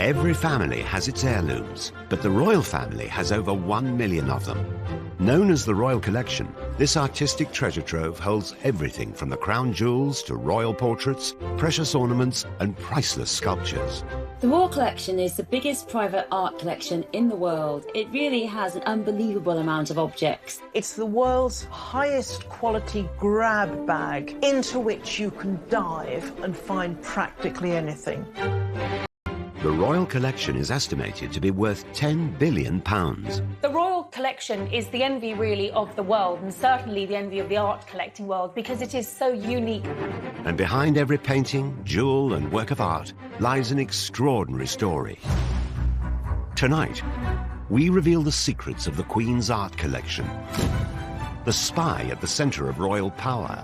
Every family has its heirlooms, but the royal family has over 1 million of them. Known as the Royal Collection, this artistic treasure trove holds everything from the crown jewels to royal portraits, precious ornaments and priceless sculptures. The Royal Collection is the biggest private art collection in the world. It really has an unbelievable amount of objects. It's the world's highest quality grab bag into which you can dive and find practically anything. The Royal Collection is estimated to be worth £10 billion. The Royal Collection is the envy, really, of the world, and certainly the envy of the art collecting world, because it is so unique. And behind every painting, jewel and work of art lies an extraordinary story. Tonight, we reveal the secrets of the Queen's art collection. The spy at the centre of royal power.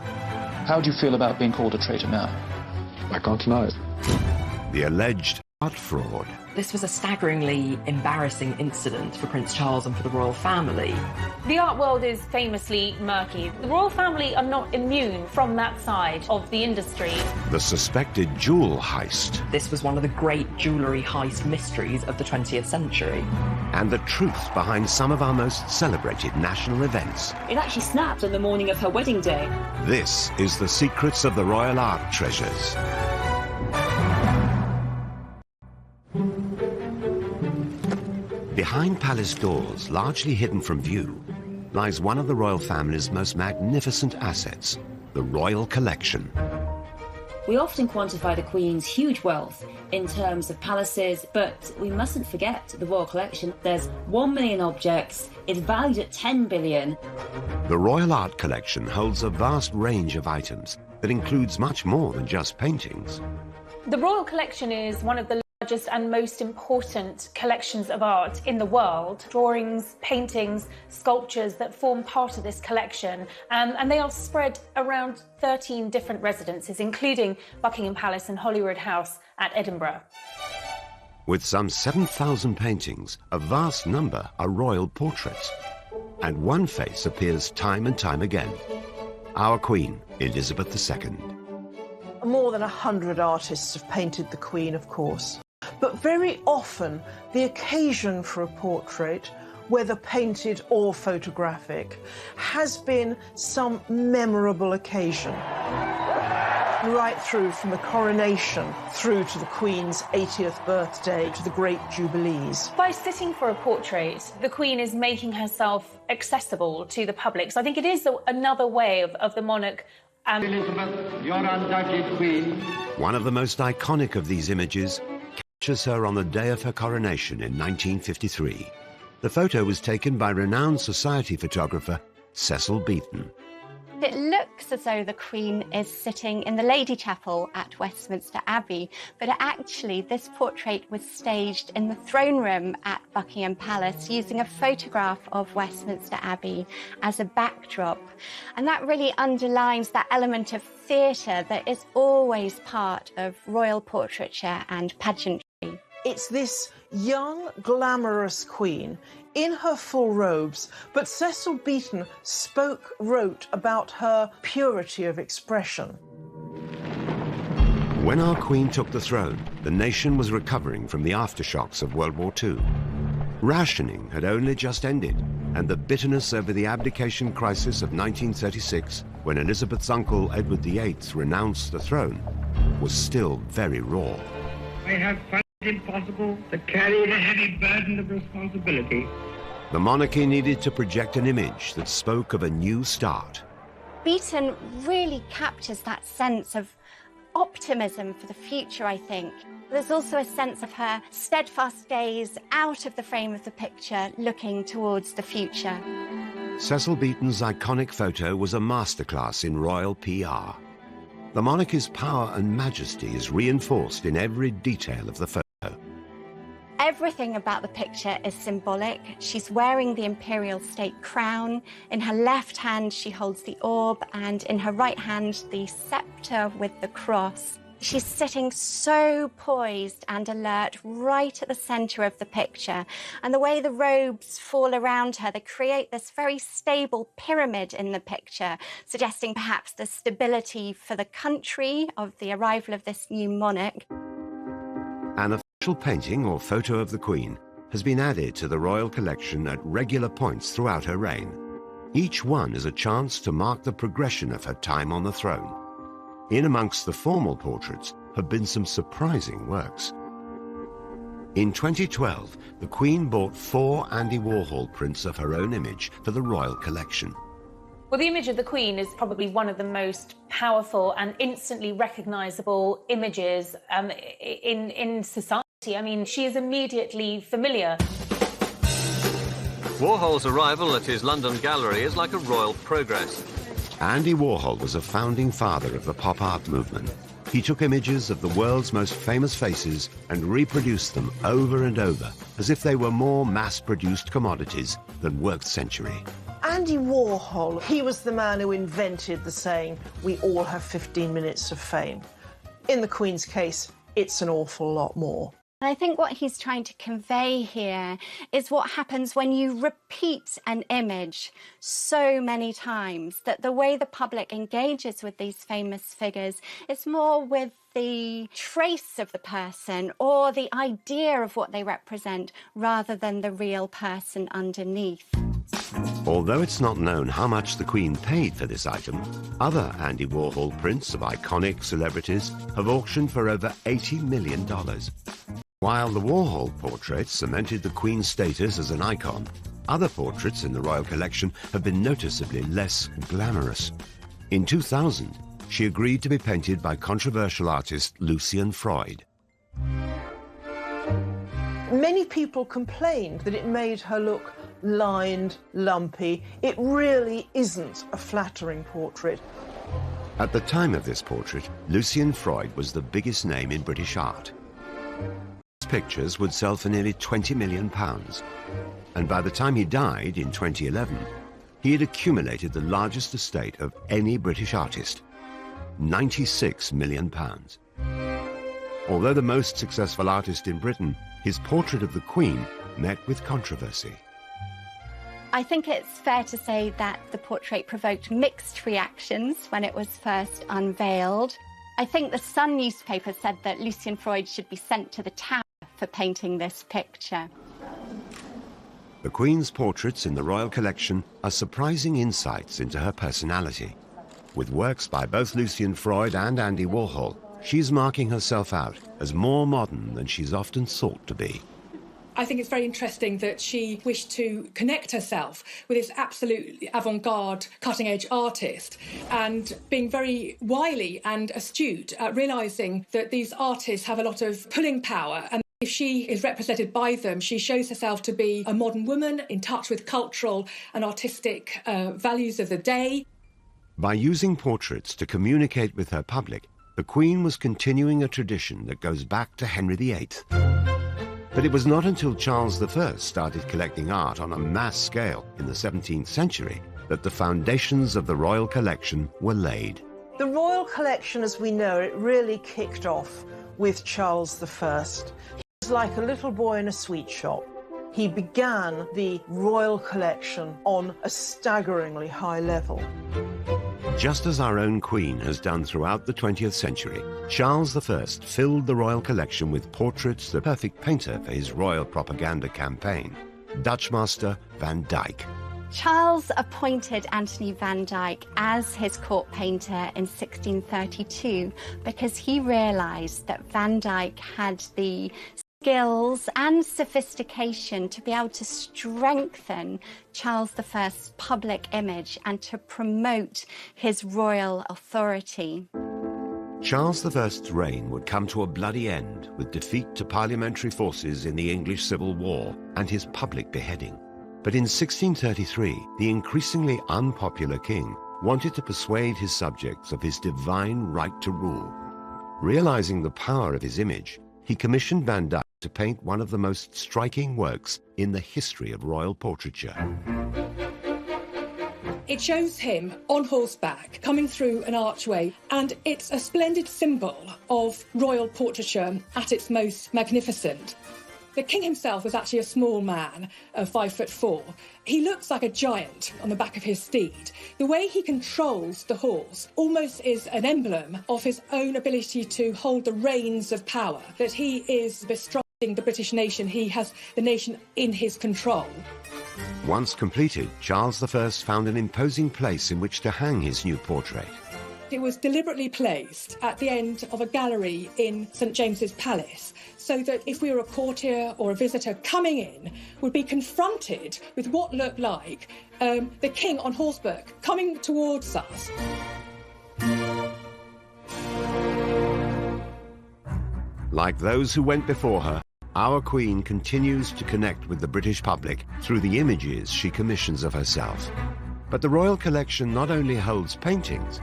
How do you feel about being called a traitor now? I can't deny it. The alleged art fraud. This was a staggeringly embarrassing incident for Prince Charles and for the royal family. The art world is famously murky. The royal family are not immune from that side of the industry. The suspected jewel heist. This was one of the great jewellery heist mysteries of the 20th century. And the truth behind some of our most celebrated national events. It actually snapped on the morning of her wedding day. This is the secrets of the royal art treasures. Behind palace doors, largely hidden from view, lies one of the royal family's most magnificent assets, the Royal Collection. We often quantify the Queen's huge wealth in terms of palaces, but we mustn't forget the Royal Collection. There's 1 million objects. It's valued at 10 billion. The Royal Art Collection holds a vast range of items that includes much more than just paintings. The Royal Collection is one of the largest and most important collections of art in the world. Drawings, paintings, sculptures that form part of this collection, and they are spread around 13 different residences, including Buckingham Palace and Holyrood House at Edinburgh. With some 7,000 paintings, a vast number are royal portraits. And one face appears time and time again. Our Queen, Elizabeth II. More than 100 artists have painted the Queen, of course. But very often, the occasion for a portrait, whether painted or photographic, has been some memorable occasion. Right through from the coronation through to the Queen's 80th birthday to the great Jubilees. By sitting for a portrait, the Queen is making herself accessible to the public. So I think it is another way of the monarch. Elizabeth, your undoubted Queen. One of the most iconic of these images captures her on the day of her coronation in 1953. The photo was taken by renowned society photographer Cecil Beaton. It looks as though the Queen is sitting in the Lady Chapel at Westminster Abbey, but actually this portrait was staged in the throne room at Buckingham Palace using a photograph of Westminster Abbey as a backdrop. And that really underlines that element of theatre that is always part of royal portraiture and pageantry. It's this young, glamorous Queen in her full robes, but Cecil Beaton wrote about her purity of expression. When our Queen took the throne, the nation was recovering from the aftershocks of World War II. Rationing had only just ended, and the bitterness over the abdication crisis of 1936, when Elizabeth's uncle Edward VIII renounced the throne, was still very raw. I have found it impossible to carry the heavy burden of responsibility. The monarchy needed to project an image that spoke of a new start. Beaton really captures that sense of optimism for the future, I think. There's also a sense of her steadfast gaze out of the frame of the picture, looking towards the future. Cecil Beaton's iconic photo was a masterclass in royal PR. The monarchy's power and majesty is reinforced in every detail of the photo. Everything about the picture is symbolic. She's wearing the imperial state crown. In her left hand, she holds the orb, and in her right hand, the scepter with the cross. She's sitting so poised and alert right at the centre of the picture. And the way the robes fall around her, they create this very stable pyramid in the picture, suggesting perhaps the stability for the country of the arrival of this new monarch. An official special painting or photo of the Queen has been added to the royal collection at regular points throughout her reign. Each one is a chance to mark the progression of her time on the throne. In amongst the formal portraits have been some surprising works. In 2012, the Queen bought 4 Andy Warhol prints of her own image for the royal collection. Well, the image of the Queen is probably one of the most powerful and instantly recognisable images in society. I mean, she is immediately familiar. Warhol's arrival at his London gallery is like a royal progress. Andy Warhol was a founding father of the pop art movement. He took images of the world's most famous faces and reproduced them over and over, as if they were more mass-produced commodities than worked century. Andy Warhol, he was the man who invented the saying, "We all have 15 minutes of fame." In the Queen's case, it's an awful lot more. I think what he's trying to convey here is what happens when you repeat an image so many times, that the way the public engages with these famous figures is more with the trace of the person or the idea of what they represent rather than the real person underneath. Although it's not known how much the Queen paid for this item, other Andy Warhol prints of iconic celebrities have auctioned for over $80 million. While the Warhol portrait cemented the Queen's status as an icon, other portraits in the royal collection have been noticeably less glamorous. In 2000, she agreed to be painted by controversial artist Lucian Freud. Many people complained that it made her look lined, lumpy. It really isn't a flattering portrait. At the time of this portrait, Lucian Freud was the biggest name in British art. His pictures would sell for nearly £20 million, and by the time he died in 2011, he had accumulated the largest estate of any British artist, £96 million. Although the most successful artist in Britain, his portrait of the Queen met with controversy. I think it's fair to say that the portrait provoked mixed reactions when it was first unveiled. I think the Sun newspaper said that Lucian Freud should be sent to the Tower for painting this picture. The Queen's portraits in the royal collection are surprising insights into her personality. With works by both Lucian Freud and Andy Warhol, she's marking herself out as more modern than she's often thought to be. I think it's very interesting that she wished to connect herself with this absolutely avant-garde, cutting-edge artist, and being very wily and astute at realising that these artists have a lot of pulling power, and if she is represented by them, she shows herself to be a modern woman in touch with cultural and artistic values of the day. By using portraits to communicate with her public, the Queen was continuing a tradition that goes back to Henry VIII. But it was not until Charles I started collecting art on a mass scale in the 17th century that the foundations of the royal collection were laid. The royal collection, as we know it, really kicked off with Charles I. He was like a little boy in a sweet shop. He began the royal collection on a staggeringly high level. Just as our own Queen has done throughout the 20th century, Charles I filled the royal collection with portraits, the perfect painter for his royal propaganda campaign, Dutch master Van Dyck. Charles appointed Anthony Van Dyck as his court painter in 1632 because he realised that Van Dyck had the skills and sophistication to be able to strengthen Charles I's public image and to promote his royal authority. Charles I's reign would come to a bloody end with defeat to parliamentary forces in the English Civil War and his public beheading. But in 1633, the increasingly unpopular king wanted to persuade his subjects of his divine right to rule. Realizing the power of his image, he commissioned Van Dyck to paint one of the most striking works in the history of royal portraiture. It shows him on horseback coming through an archway, and it's a splendid symbol of royal portraiture at its most magnificent. The king himself was actually a small man of 5'4". He looks like a giant on the back of his steed. The way he controls the horse almost is an emblem of his own ability to hold the reins of power, that he is the strong In the British nation, he has the nation in his control. Once completed, Charles I found an imposing place in which to hang his new portrait. It was deliberately placed at the end of a gallery in St James's Palace, so that if we were a courtier or a visitor coming in, would be confronted with what looked like the king on horseback coming towards us. Like those who went before her, our Queen continues to connect with the British public through the images she commissions of herself. But the Royal Collection not only holds paintings,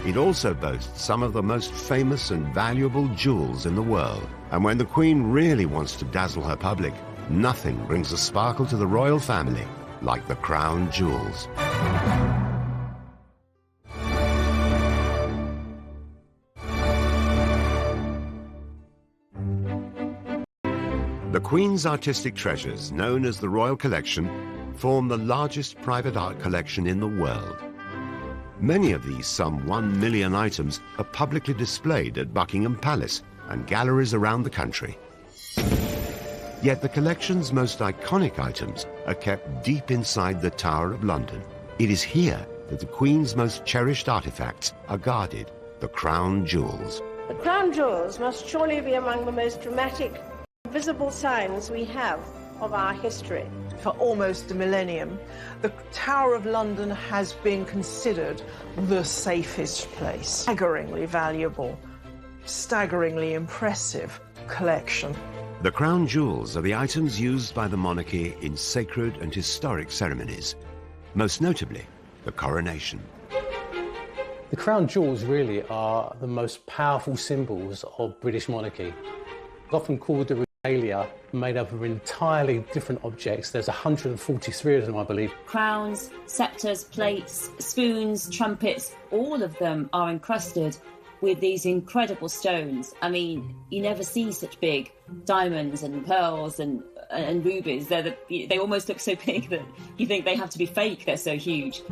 it also boasts some of the most famous and valuable jewels in the world. And when the Queen really wants to dazzle her public, nothing brings a sparkle to the royal family like the crown jewels. The Queen's artistic treasures, known as the Royal Collection, form the largest private art collection in the world. Many of these some 1 million items are publicly displayed at Buckingham Palace and galleries around the country. Yet the collection's most iconic items are kept deep inside the Tower of London. It is here that the Queen's most cherished artifacts are guarded, the crown jewels. The crown jewels must surely be among the most dramatic, visible signs we have of our history. For almost a millennium, the Tower of London has been considered the safest place. Staggeringly valuable, staggeringly impressive collection. The crown jewels are the items used by the monarchy in sacred and historic ceremonies, most notably the coronation. The crown jewels really are the most powerful symbols of British monarchy. Often called the regalia, made up of entirely different objects. There's 143 of them, I believe. Crowns, sceptres, plates, spoons, trumpets, all of them are encrusted with these incredible stones. I mean, you never see such big diamonds and pearls and rubies. They almost look so big that you think they have to be fake, they're so huge.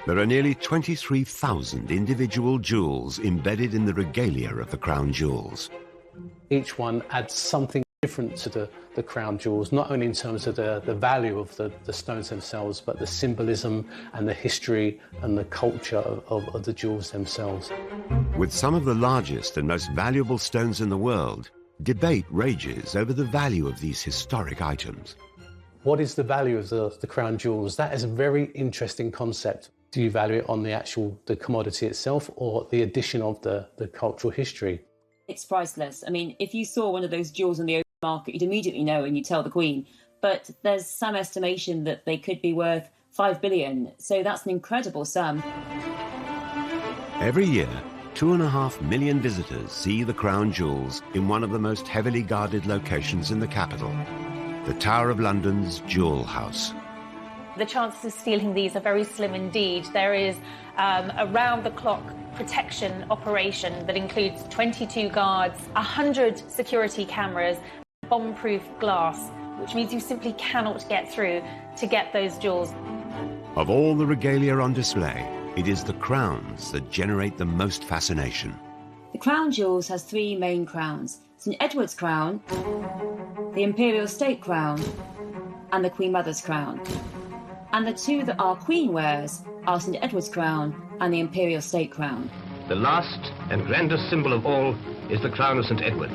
There are nearly 23,000 individual jewels embedded in the regalia of the crown jewels. Each one adds something different to the crown jewels, not only in terms of the value of the stones themselves, but the symbolism and the history and the culture of the jewels themselves. With some of the largest and most valuable stones in the world, debate rages over the value of these historic items. What is the value of the crown jewels? That is a very interesting concept. Do you value it on the commodity itself, or the addition of the cultural history? It's priceless. I mean, if you saw one of those jewels on the open market, you'd immediately know and you'd tell the Queen. But there's some estimation that they could be worth 5 billion. So that's an incredible sum. Every year, 2.5 million visitors see the crown jewels in one of the most heavily guarded locations in the capital, the Tower of London's Jewel House. The chances of stealing these are very slim indeed. There is a round-the-clock protection operation that includes 22 guards, 100 security cameras, bomb-proof glass, which means you simply cannot get through to get those jewels. Of all the regalia on display, it is the crowns that generate the most fascination. The crown jewels has 3 main crowns: St Edward's crown, the Imperial State crown, and the Queen Mother's crown. And the 2 that our Queen wears are St Edward's crown and the Imperial State crown. The last and grandest symbol of all is the crown of St Edward.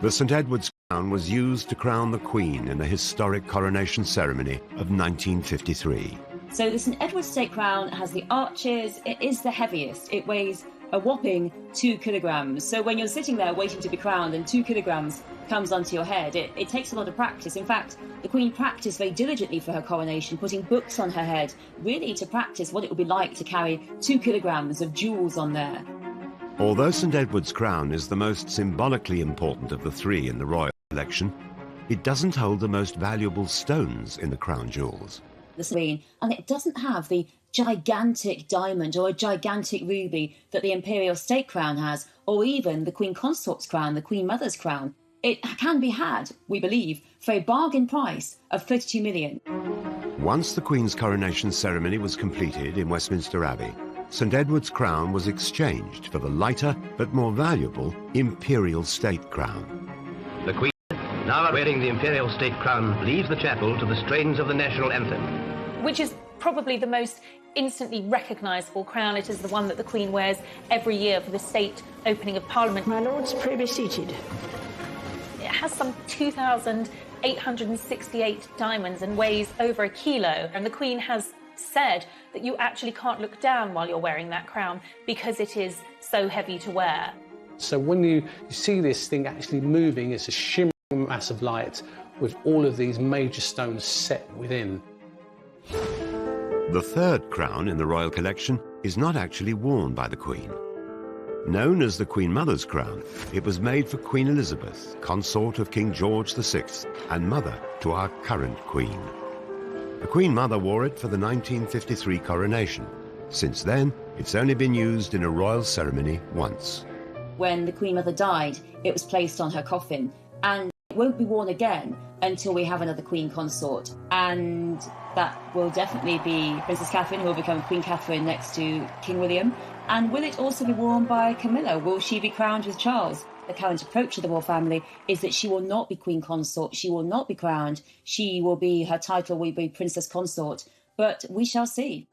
The St Edward's crown was used to crown the Queen in the historic coronation ceremony of 1953. So the St Edward's State crown has the arches. It is the heaviest. It weighs a whopping 2 kilograms. So when you're sitting there waiting to be crowned and 2 kilograms comes onto your head, it takes a lot of practice. In fact, the Queen practiced very diligently for her coronation, putting books on her head, really to practice what it would be like to carry 2 kilograms of jewels on there. Although St Edward's crown is the most symbolically important of the 3 in the royal collection, it doesn't hold the most valuable stones in the crown jewels. And it doesn't have the gigantic diamond or a gigantic ruby that the Imperial State crown has, or even the Queen Consort's crown, the Queen Mother's crown. It can be had, we believe, for a bargain price of 32 million. Once the Queen's coronation ceremony was completed in Westminster Abbey, St Edward's crown was exchanged for the lighter but more valuable Imperial State crown. The Queen now wearing the imperial state crown, leaves the chapel to the strains of the national anthem. Which is probably the most instantly recognisable crown. It is the one that the Queen wears every year for the state opening of Parliament. My lords, pray be seated. It has some 2,868 diamonds and weighs over a kilo. And the Queen has said that you actually can't look down while you're wearing that crown because it is so heavy to wear. So when you see this thing actually moving, it's a shimmering mass of light with all of these major stones set within. The third crown in the royal collection is not actually worn by the Queen. Known as the Queen Mother's crown, it was made for Queen Elizabeth, consort of King George VI and mother to our current Queen. The Queen Mother wore it for the 1953 coronation. Since then, it's only been used in a royal ceremony once. When the Queen Mother died, it was placed on her coffin, and it won't be worn again until we have another Queen consort. And that will definitely be Princess Catherine, who will become Queen Catherine next to King William. And will it also be worn by Camilla? Will she be crowned with Charles? The current approach to the royal family is that she will not be Queen Consort, she will not be crowned, her title will be Princess Consort, but we shall see.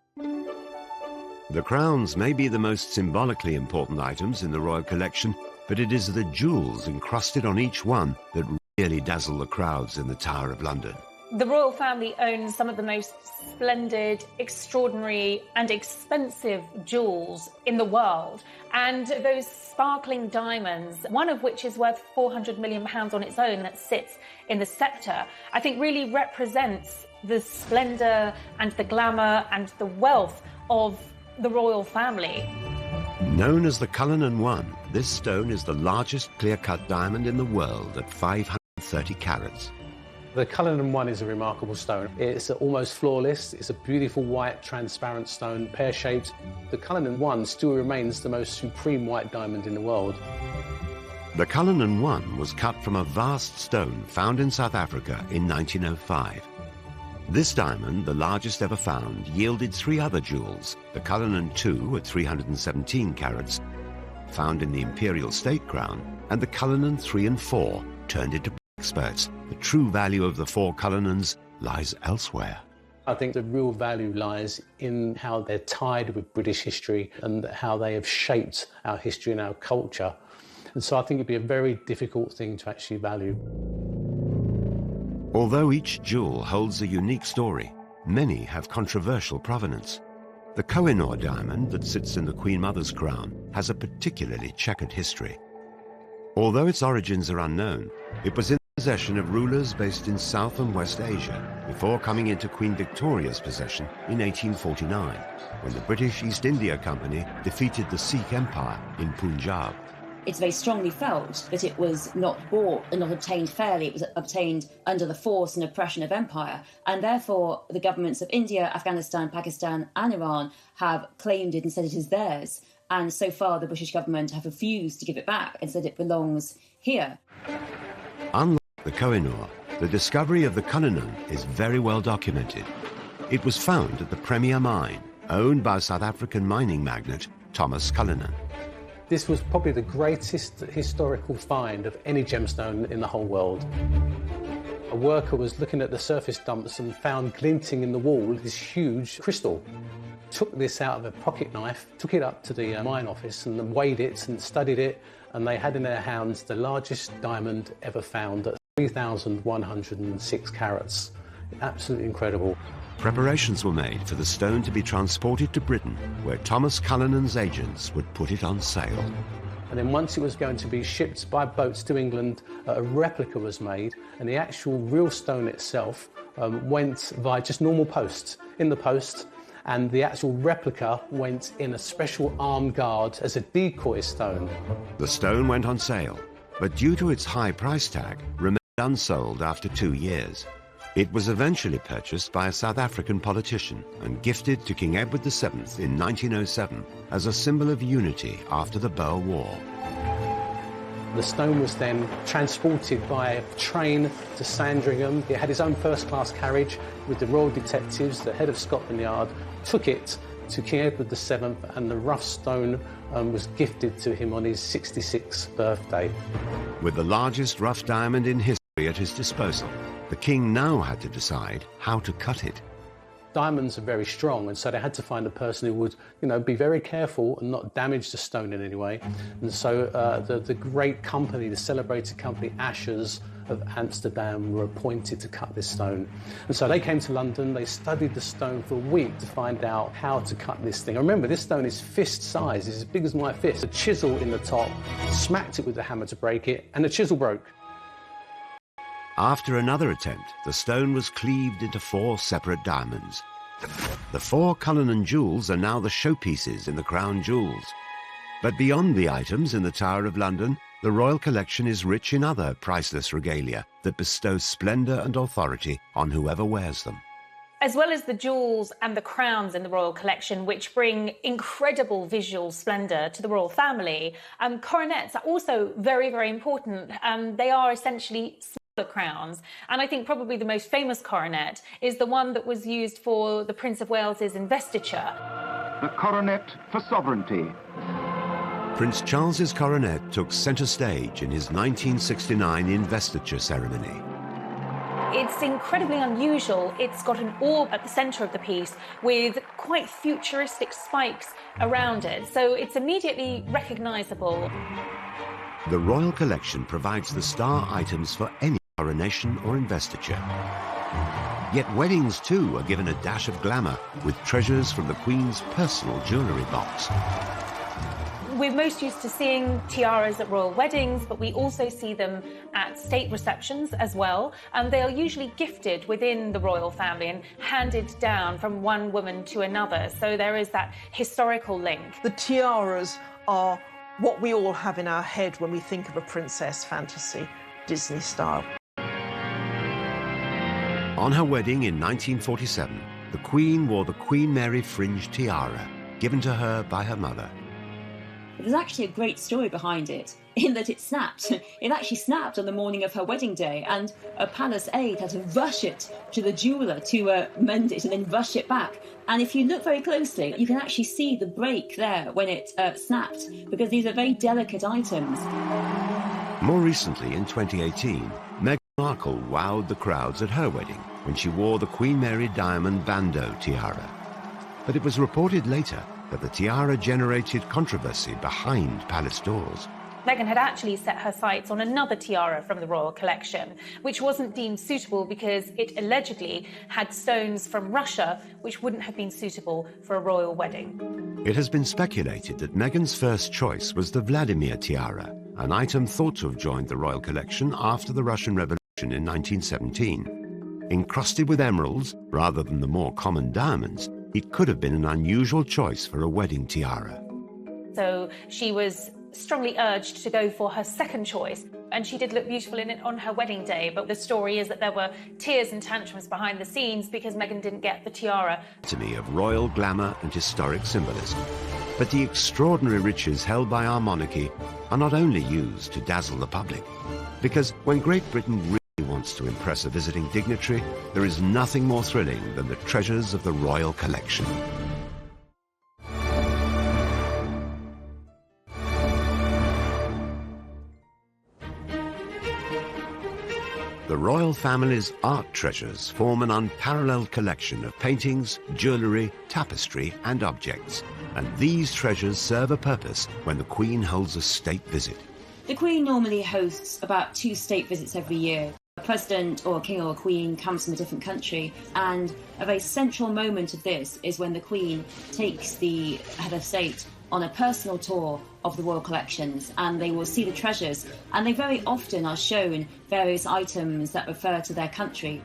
The crowns may be the most symbolically important items in the royal collection, but it is the jewels encrusted on each one that really dazzle the crowds in the Tower of London. The royal family owns some of the most splendid, extraordinary and expensive jewels in the world. And those sparkling diamonds, one of which is worth £400 million on its own that sits in the sceptre, I think really represents the splendour and the glamour and the wealth of the royal family. Known as the Cullinan One, this stone is the largest clear-cut diamond in the world at 530 carats. The Cullinan One is a remarkable stone. It's almost flawless. It's a beautiful white, transparent stone, pear-shaped. The Cullinan One still remains the most supreme white diamond in the world. The Cullinan One was cut from a vast stone found in South Africa in 1905. This diamond, the largest ever found, yielded three other jewels, the Cullinan II at 317 carats, found in the Imperial State Crown, and the Cullinan III and IV, turned into experts. The true value of the four Cullinans lies elsewhere. I think the real value lies in how they're tied with British history and how they have shaped our history and our culture. And so I think it'd be a very difficult thing to actually value. Although each jewel holds a unique story, many have controversial provenance. The Koh-i-Noor diamond that sits in the Queen Mother's crown has a particularly checkered history. Although its origins are unknown, it was in possession of rulers based in South and West Asia before coming into Queen Victoria's possession in 1849, when the British East India Company defeated the Sikh Empire in Punjab. It's very strongly felt that it was not bought and not obtained fairly. It was obtained under the force and oppression of empire. And therefore, the governments of India, Afghanistan, Pakistan and Iran have claimed it and said it is theirs. And so far, the British government have refused to give it back and said it belongs here. Unlike the Koh-i-Noor, the discovery of the Cullinan is very well documented. It was found at the Premier Mine, owned by South African mining magnate Thomas Cullinan. This was probably the greatest historical find of any gemstone in the whole world. A worker was looking at the surface dumps and found glinting in the wall this huge crystal. Took this out of a pocket knife, took it up to the mine office and weighed it and studied it, and they had in their hands the largest diamond ever found at 3,106 carats. Absolutely incredible. Preparations were made for the stone to be transported to Britain, where Thomas Cullinan's agents would put it on sale. And then once it was going to be shipped by boats to England, a replica was made, and the actual real stone itself went via just normal posts in the post, and the actual replica went in a special armed guard as a decoy stone. The stone went on sale, but due to its high price tag, remained unsold after 2 years. It was eventually purchased by a South African politician and gifted to King Edward VII in 1907 as a symbol of unity after the Boer War. The stone was then transported by train to Sandringham. It had its own first-class carriage with the Royal Detectives. The head of Scotland Yard took it to King Edward VII, and the rough stone was gifted to him on his 66th birthday. With the largest rough diamond in history, at his disposal. The king now had to decide how to cut it. Diamonds are very strong, and so they had to find a person who would, be very careful and not damage the stone in any way. And so the great company, the celebrated company Ashers of Amsterdam, were appointed to cut this stone. And so they came to London, they studied the stone for a week to find out how to cut this thing. And remember, this stone is fist size, it's as big as my fist. A chisel in the top, smacked it with the hammer to break it, and the chisel broke. After another attempt, the stone was cleaved into 4 separate diamonds. The 4 Cullinan jewels are now the showpieces in the crown jewels. But beyond the items in the Tower of London, the royal collection is rich in other priceless regalia that bestow splendour and authority on whoever wears them. As well as the jewels and the crowns in the royal collection, which bring incredible visual splendour to the royal family, coronets are also very, very important. They are essentially smaller crowns, and I think probably the most famous coronet is the one that was used for the Prince of Wales's investiture. The coronet for sovereignty. Prince Charles's coronet took centre stage in his 1969 investiture ceremony. It's incredibly unusual. It's got an orb at the centre of the piece with quite futuristic spikes around it, so it's immediately recognisable. The royal collection provides the star items for any coronation or investiture. Yet weddings too are given a dash of glamour with treasures from the Queen's personal jewellery box. We're most used to seeing tiaras at royal weddings, but we also see them at state receptions as well. And they are usually gifted within the royal family and handed down from one woman to another. So there is that historical link. The tiaras are what we all have in our head when we think of a princess fantasy, Disney style. On her wedding in 1947, the Queen wore the Queen Mary fringe tiara, given to her by her mother. There's actually a great story behind it, in that it snapped. It actually snapped on the morning of her wedding day, and a palace aide had to rush it to the jeweller to mend it and then rush it back. And if you look very closely, you can actually see the break there when it snapped, because these are very delicate items. More recently, in 2018, Meghan Markle wowed the crowds at her wedding when she wore the Queen Mary diamond bandeau tiara. But it was reported later that the tiara generated controversy behind palace doors. Meghan had actually set her sights on another tiara from the royal collection, which wasn't deemed suitable because it allegedly had stones from Russia, which wouldn't have been suitable for a royal wedding. It has been speculated that Meghan's first choice was the Vladimir tiara, an item thought to have joined the royal collection after the Russian Revolution in 1917. Encrusted with emeralds, rather than the more common diamonds, it could have been an unusual choice for a wedding tiara. So she was strongly urged to go for her second choice, and she did look beautiful in it on her wedding day, but the story is that there were tears and tantrums behind the scenes because Meghan didn't get the tiara. To me, of royal glamour and historic symbolism. But the extraordinary riches held by our monarchy are not only used to dazzle the public, because when Great Britain really wants to impress a visiting dignitary, there is nothing more thrilling than the treasures of the royal collection. The royal family's art treasures form an unparalleled collection of paintings, jewellery, tapestry and objects. And these treasures serve a purpose when the Queen holds a state visit. The Queen normally hosts about 2 state visits every year. A president or a king or a queen comes from a different country, and a very central moment of this is when the Queen takes the head of state on a personal tour of the royal collections, and they will see the treasures, and they very often are shown various items that refer to their country.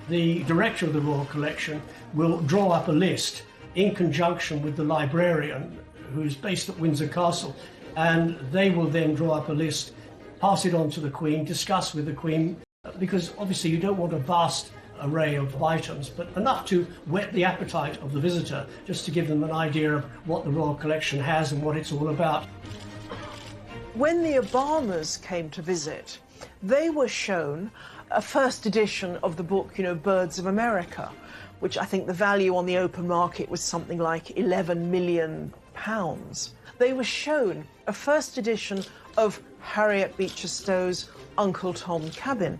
The director of the royal collection will draw up a list in conjunction with the librarian who's based at Windsor Castle, and they will then draw up a list, pass it on to the Queen, discuss with the Queen, because obviously you don't want a vast array of items, but enough to whet the appetite of the visitor, just to give them an idea of what the royal collection has and what it's all about. When the Obamas came to visit, they were shown a first edition of the book, Birds of America, which I think the value on the open market was something like £11 million. They were shown a first edition of Harriet Beecher Stowe's Uncle Tom Cabin.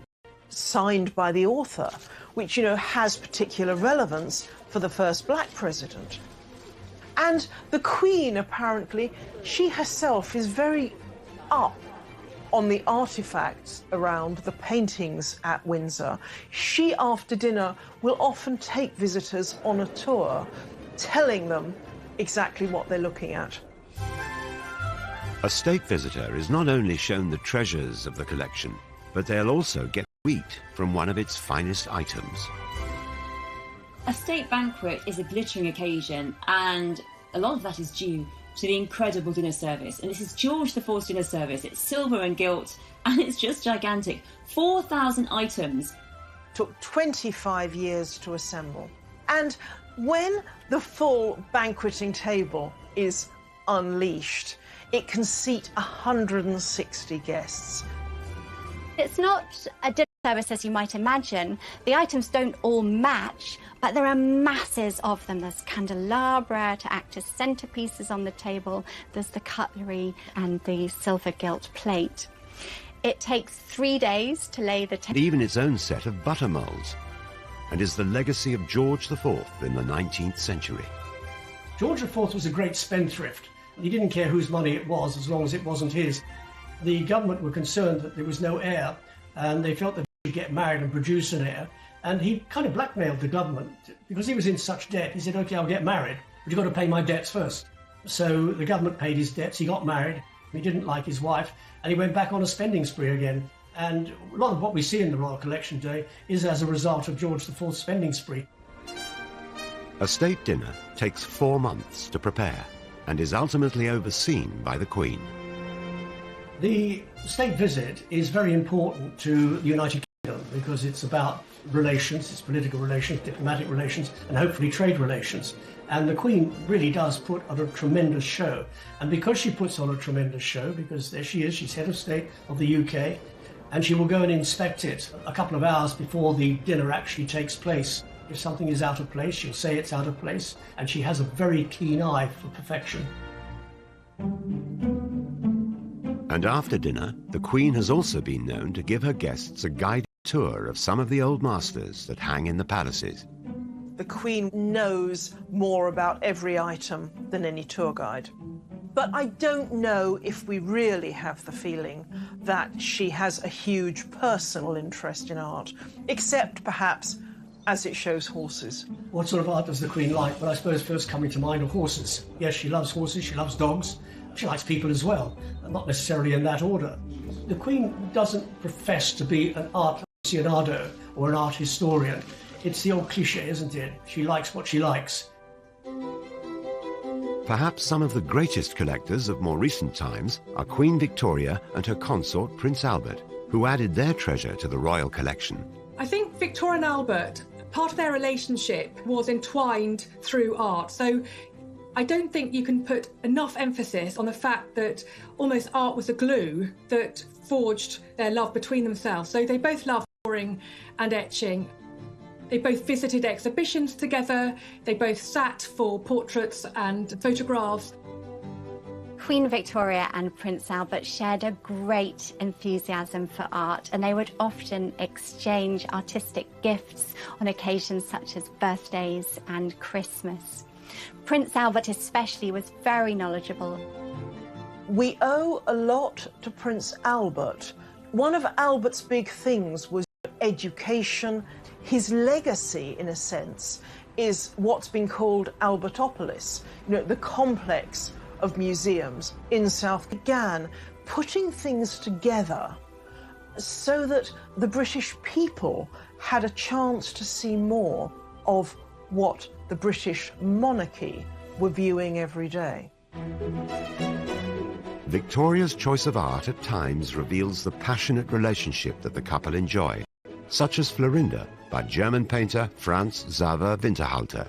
signed by the author, which, you know, has particular relevance for the first black president. And the Queen, apparently, she herself is very up on the artifacts around the paintings at Windsor. She, after dinner, will often take visitors on a tour, telling them exactly what they're looking at. A state visitor is not only shown the treasures of the collection, but they'll also get wheat from one of its finest items. A state banquet is a glittering occasion, and a lot of that is due to the incredible dinner service. And this is George IV's dinner service. It's silver and gilt, and it's just gigantic. 4,000 items. Took 25 years to assemble. And when the full banqueting table is unleashed, it can seat 160 guests. It's not a dinner service as you might imagine. The items don't all match, but there are masses of them. There's candelabra to act as centerpieces on the table. There's the cutlery and the silver gilt plate. It takes 3 days to lay the table. Even its own set of butter molds, and is the legacy of George IV in the 19th century. George IV was a great spendthrift. He didn't care whose money it was as long as it wasn't his. The government were concerned that there was no heir, and they felt that he should get married and produce an heir. And he kind of blackmailed the government because he was in such debt. He said, OK, I'll get married, but you've got to pay my debts first. So the government paid his debts. He got married. He didn't like his wife, and he went back on a spending spree again. And a lot of what we see in the Royal Collection today is as a result of George IV's spending spree. A state dinner takes 4 months to prepare and is ultimately overseen by the Queen. The state visit is very important to the United Kingdom because it's about relations, it's political relations, diplomatic relations, and hopefully trade relations. And the Queen really does put on a tremendous show. And because she puts on a tremendous show, because there she is, she's head of state of the UK, and she will go and inspect it a couple of hours before the dinner actually takes place. If something is out of place, she'll say it's out of place, and she has a very keen eye for perfection. And after dinner, the Queen has also been known to give her guests a guided tour of some of the old masters that hang in the palaces. The Queen knows more about every item than any tour guide. But I don't know if we really have the feeling that she has a huge personal interest in art, except perhaps as it shows horses. What sort of art does the Queen like? Well, I suppose first coming to mind are horses. Yes, she loves horses, she loves dogs, she likes people as well, not necessarily in that order. The Queen doesn't profess to be an art aficionado or an art historian. It's the old cliché, isn't it? She likes what she likes. Perhaps some of the greatest collectors of more recent times are Queen Victoria and her consort Prince Albert, who added their treasure to the royal collection. I think Victoria and Albert, part of their relationship was entwined through art. So I don't think you can put enough emphasis on the fact that almost art was the glue that forged their love between themselves. So they both loved drawing and etching. They both visited exhibitions together. They both sat for portraits and photographs. Queen Victoria and Prince Albert shared a great enthusiasm for art, and they would often exchange artistic gifts on occasions such as birthdays and Christmas. Prince Albert especially was very knowledgeable. We owe a lot to Prince Albert. One of Albert's big things was education. His legacy, in a sense, is what's been called Albertopolis, you know, the complex of museums in South. Began putting things together so that the British people had a chance to see more of what the British monarchy were viewing every day. Victoria's choice of art at times reveals the passionate relationship that the couple enjoyed, such as Florinda by German painter Franz Xaver Winterhalter.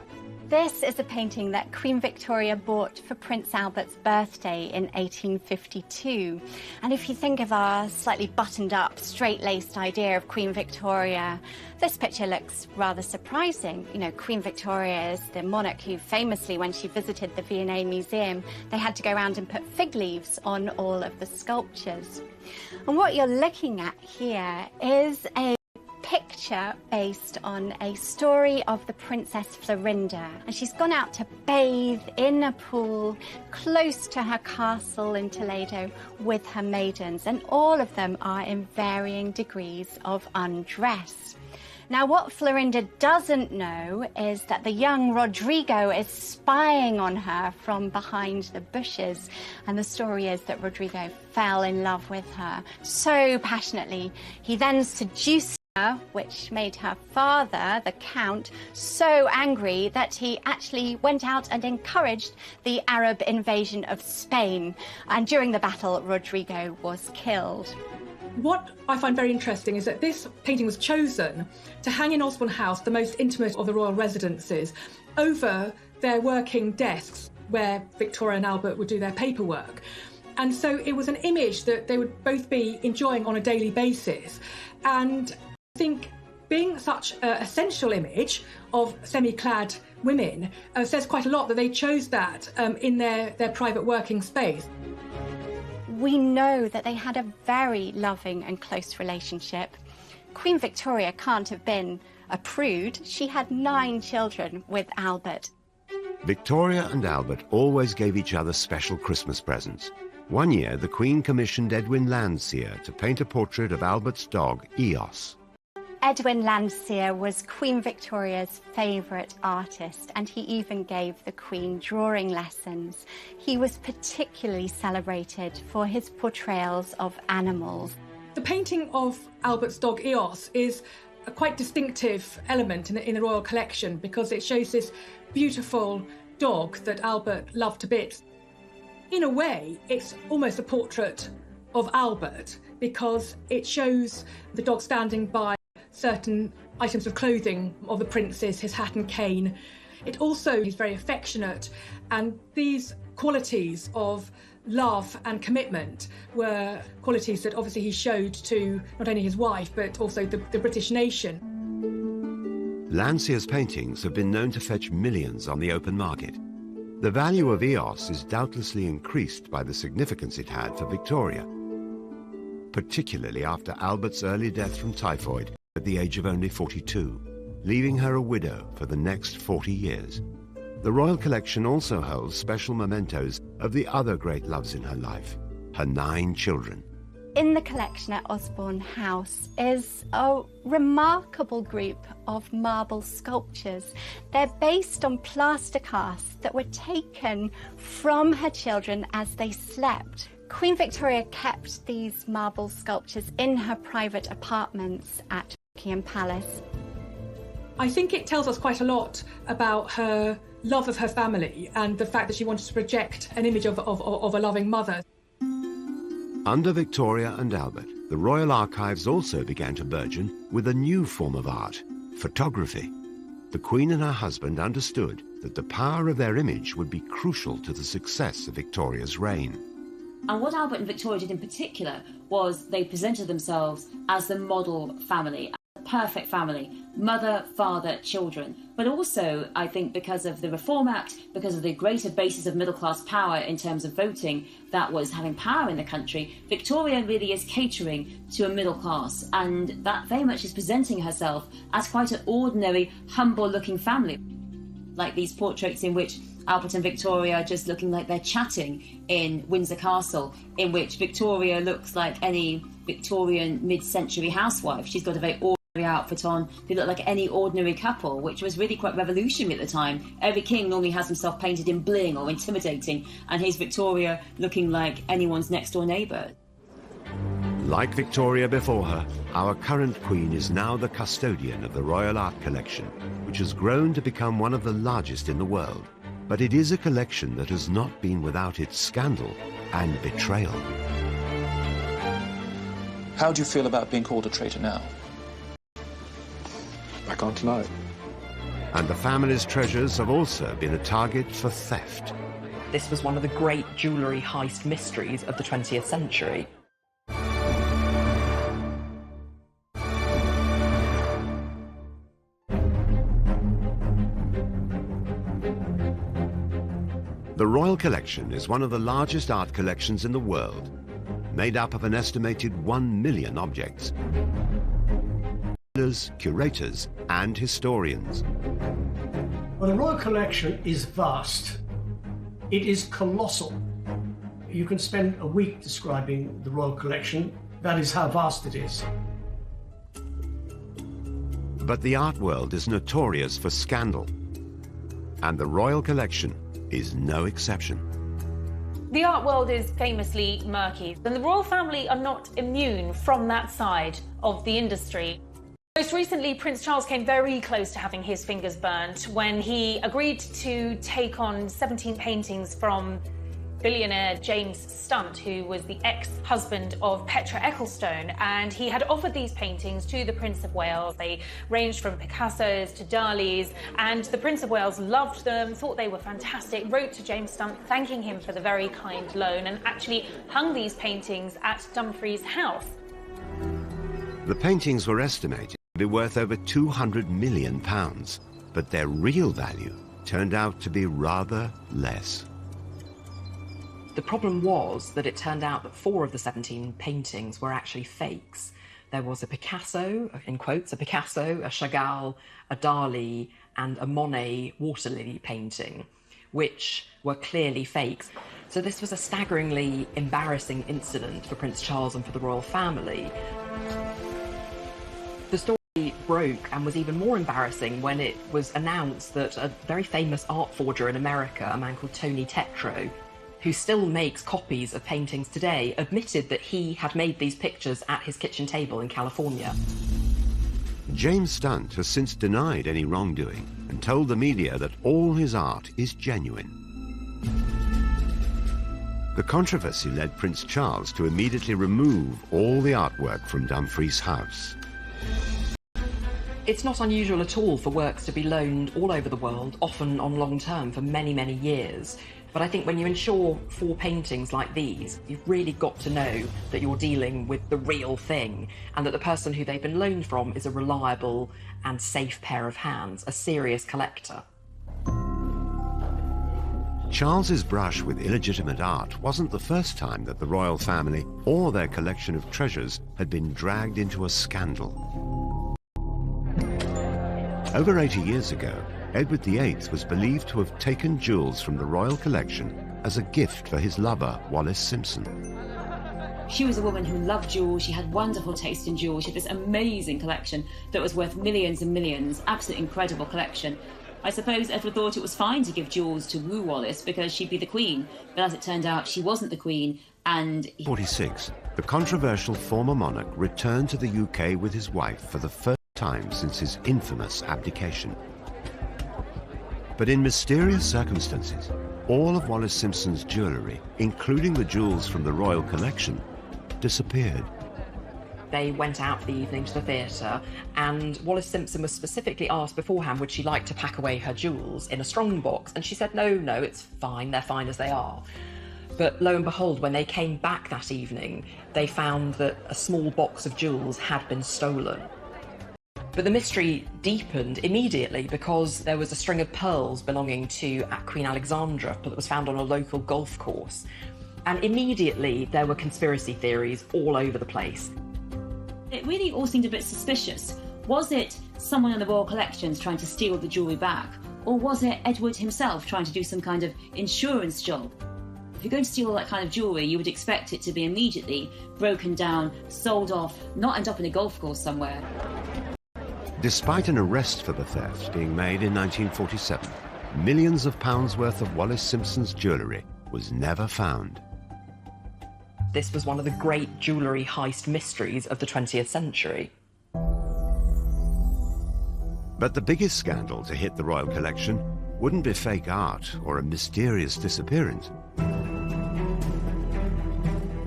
This is a painting that Queen Victoria bought for Prince Albert's birthday in 1852. And if you think of our slightly buttoned-up, straight-laced idea of Queen Victoria, this picture looks rather surprising. You know, Queen Victoria is the monarch who famously, when she visited the V&A Museum, they had to go around and put fig leaves on all of the sculptures. And what you're looking at here is a picture based on a story of the Princess Florinda, and she's gone out to bathe in a pool close to her castle in Toledo with her maidens, and all of them are in varying degrees of undress. Now, what Florinda doesn't know is that the young Rodrigo is spying on her from behind the bushes. And the story is that Rodrigo fell in love with her so passionately. He then seduced her, which made her father, the Count, so angry that he actually went out and encouraged the Arab invasion of Spain. And during the battle, Rodrigo was killed. What I find very interesting is that this painting was chosen to hang in Osborne House, the most intimate of the royal residences, over their working desks where Victoria and Albert would do their paperwork. And so it was an image that they would both be enjoying on a daily basis. And I think being such an essential image of semi-clad women says quite a lot that they chose that in their private working space. We know that they had a very loving and close relationship. Queen Victoria can't have been a prude. She had 9 children with Albert. Victoria and Albert always gave each other special Christmas presents. One year, the Queen commissioned Edwin Landseer to paint a portrait of Albert's dog, Eos. Edwin Landseer was Queen Victoria's favourite artist, and he even gave the Queen drawing lessons. He was particularly celebrated for his portrayals of animals. The painting of Albert's dog Eos is a quite distinctive element in the royal collection because it shows this beautiful dog that Albert loved to bits. In a way, it's almost a portrait of Albert because it shows the dog standing by certain items of clothing of the princes, his hat and cane. It also is very affectionate, and these qualities of love and commitment were qualities that obviously he showed to not only his wife but also the British nation. Landseer's paintings have been known to fetch millions on the open market. The value of Eos is doubtlessly increased by the significance it had for Victoria, particularly after Albert's early death from typhoid at the age of only 42, leaving her a widow for the next 40 years. The Royal Collection also holds special mementos of the other great loves in her life, her 9 children. In the collection at Osborne House is a remarkable group of marble sculptures. They're based on plaster casts that were taken from her children as they slept. Queen Victoria kept these marble sculptures in her private apartments at Buckingham Palace. I think it tells us quite a lot about her love of her family and the fact that she wanted to project an image of a loving mother. Under Victoria and Albert, the Royal Archives also began to burgeon with a new form of art, photography. The Queen and her husband understood that the power of their image would be crucial to the success of Victoria's reign. And what Albert and Victoria did in particular was they presented themselves as the model family, as the perfect family, mother, father, children. But also, I think because of the Reform Act, because of the greater basis of middle-class power in terms of voting that was having power in the country, Victoria really is catering to a middle class, and that very much is presenting herself as quite an ordinary, humble-looking family. Like these portraits in which Albert and Victoria are just looking like they're chatting in Windsor Castle, in which Victoria looks like any Victorian mid-century housewife. She's got a very ordinary outfit on. They look like any ordinary couple, which was really quite revolutionary at the time. Every king normally has himself painted in bling or intimidating, and here's Victoria looking like anyone's next-door neighbour. Like Victoria before her, our current Queen is now the custodian of the Royal Art Collection, which has grown to become one of the largest in the world. But it is a collection that has not been without its scandal and betrayal. How do you feel about being called a traitor now? I can't deny it. And the family's treasures have also been a target for theft. This was one of the great jewellery heist mysteries of the 20th century. The Royal Collection is one of the largest art collections in the world, made up of an estimated 1 million objects. dealers, curators, and historians. Well, the Royal Collection is vast. It is colossal. You can spend a week describing the Royal Collection. That is how vast it is. But the art world is notorious for scandal, and the Royal Collection is no exception. The art world is famously murky, and the royal family are not immune from that side of the industry. Most recently, Prince Charles came very close to having his fingers burnt when he agreed to take on 17 paintings from billionaire James Stunt, who was the ex-husband of Petra Ecclestone, and he had offered these paintings to the Prince of Wales. They ranged from Picassos to Dalis, and the Prince of Wales loved them, thought they were fantastic, wrote to James Stunt thanking him for the very kind loan, and actually hung these paintings at Dumfries' house. The paintings were estimated to be worth over £200 million, but their real value turned out to be rather less. The problem was that it turned out that 4 of the 17 paintings were actually fakes. There was a Picasso, in quotes, a Picasso, a Chagall, a Dali, and a Monet water lily painting, which were clearly fakes. So this was a staggeringly embarrassing incident for Prince Charles and for the royal family. The story broke and was even more embarrassing when it was announced that a very famous art forger in America, a man called Tony Tetreault, who still makes copies of paintings today, admitted that he had made these pictures at his kitchen table in California. James Stunt has since denied any wrongdoing and told the media that all his art is genuine. The controversy led Prince Charles to immediately remove all the artwork from Dumfries' house. It's not unusual at all for works to be loaned all over the world, often on long term for many, many years. But I think when you insure 4 paintings like these, you've really got to know that you're dealing with the real thing, and that the person who they've been loaned from is a reliable and safe pair of hands, a serious collector. Charles's brush with illegitimate art wasn't the first time that the royal family or their collection of treasures had been dragged into a scandal. Over 80 years ago, Edward VIII was believed to have taken jewels from the royal collection as a gift for his lover, Wallis Simpson. She was a woman who loved jewels. She had wonderful taste in jewels. She had this amazing collection that was worth millions and millions, absolutely incredible collection. I suppose Edward thought it was fine to give jewels to woo Wallis because she'd be the queen, but as it turned out, she wasn't the queen, and... 46, the controversial former monarch returned to the UK with his wife for the first time since his infamous abdication. But in mysterious circumstances, all of Wallis Simpson's jewellery, including the jewels from the royal collection, disappeared. They went out for the evening to the theatre, and Wallis Simpson was specifically asked beforehand would she like to pack away her jewels in a strong box, and she said no, it's fine, they're fine as they are. But lo and behold, when they came back that evening, they found that a small box of jewels had been stolen. But the mystery deepened immediately because there was a string of pearls belonging to Queen Alexandra that was found on a local golf course. And immediately there were conspiracy theories all over the place. It really all seemed a bit suspicious. Was it someone in the royal collections trying to steal the jewellery back? Or was it Edward himself trying to do some kind of insurance job? If you're going to steal all that kind of jewellery, you would expect it to be immediately broken down, sold off, not end up in a golf course somewhere. Despite an arrest for the theft being made in 1947, millions of pounds worth of Wallis Simpson's jewellery was never found. This was one of the great jewellery heist mysteries of the 20th century. But the biggest scandal to hit the royal collection wouldn't be fake art or a mysterious disappearance.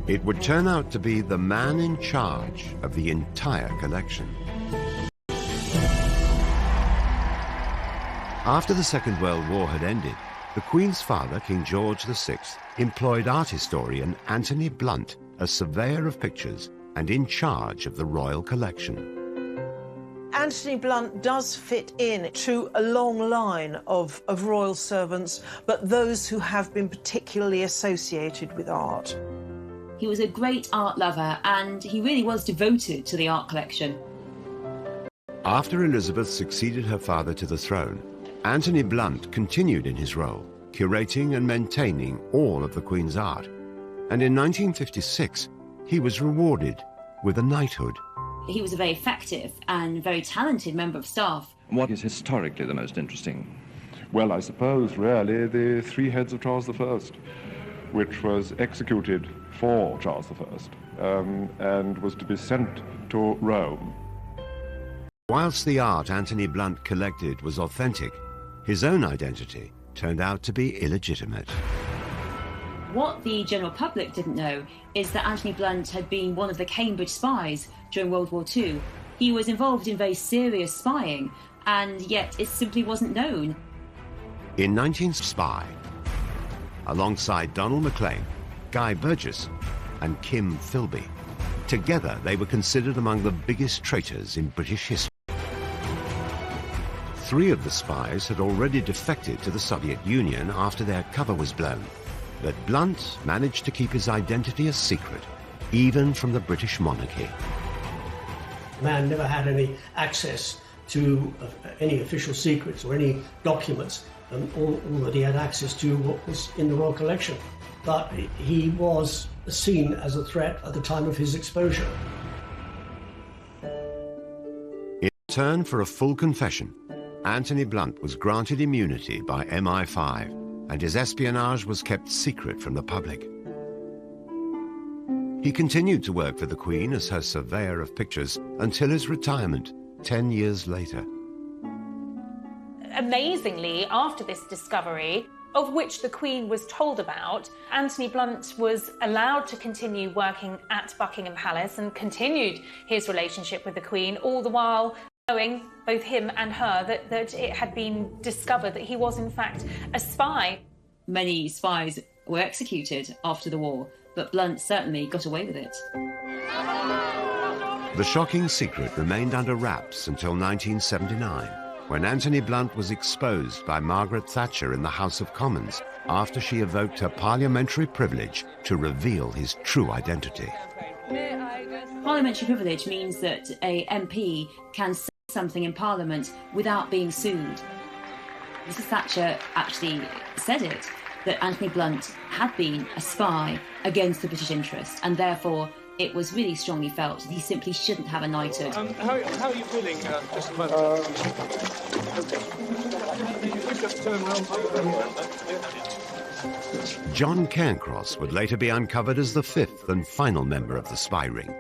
It would turn out to be the man in charge of the entire collection. After the Second World War had ended, the Queen's father, King George VI, employed art historian Anthony Blunt as surveyor of pictures and in charge of the royal collection. Anthony Blunt does fit in to a long line of royal servants, but those who have been particularly associated with art. He was a great art lover and he really was devoted to the art collection. After Elizabeth succeeded her father to the throne, Anthony Blunt continued in his role, curating and maintaining all of the Queen's art. And in 1956, he was rewarded with a knighthood. He was a very effective and very talented member of staff. What is historically the most interesting? Well, I suppose, really, the three heads of Charles I, which was executed for Charles I and was to be sent to Rome. Whilst the art Anthony Blunt collected was authentic, his own identity turned out to be illegitimate. What the general public didn't know is that Anthony Blunt had been one of the Cambridge spies during World War II. He was involved in very serious spying, and yet it simply wasn't known. In 19 Spy, alongside Donald Maclean, Guy Burgess and Kim Philby, together they were considered among the biggest traitors in British history. 3 of the spies had already defected to the Soviet Union after their cover was blown. But Blunt managed to keep his identity a secret, even from the British monarchy. Man never had any access to any official secrets or any documents. All that he had access to was in the Royal Collection. But he was seen as a threat at the time of his exposure. In return for a full confession, Anthony Blunt was granted immunity by MI5, and his espionage was kept secret from the public. He continued to work for the Queen as her surveyor of pictures until his retirement 10 years later. Amazingly, after this discovery, of which the Queen was told about, Anthony Blunt was allowed to continue working at Buckingham Palace and continued his relationship with the Queen, all the while knowing, both him and her, that it had been discovered that he was in fact a spy. Many spies were executed after the war, but Blunt certainly got away with it. The shocking secret remained under wraps until 1979, when Anthony Blunt was exposed by Margaret Thatcher in the House of Commons after she evoked her parliamentary privilege to reveal his true identity. Parliamentary privilege means that a MP can say something in Parliament without being sued. Mrs. Thatcher actually said it, that Anthony Blunt had been a spy against the British interest, and therefore it was really strongly felt that he simply shouldn't have a knighthood. How are you feeling just a moment? Just turn around. John Cairncross would later be uncovered as the 5th and final member of the spy ring.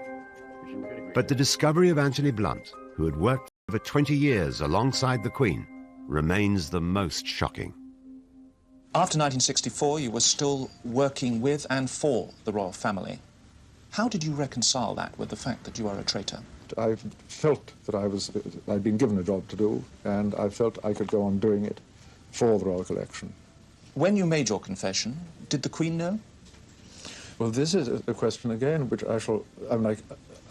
But the discovery of Anthony Blunt, who had worked for over 20 years alongside the Queen, remains the most shocking. After 1964, you were still working with and for the royal family. How did you reconcile that with the fact that you are a traitor? I felt that I'd been given a job to do, and I felt I could go on doing it for the Royal Collection. When you made your confession, did the Queen know? Well, this is a question again which I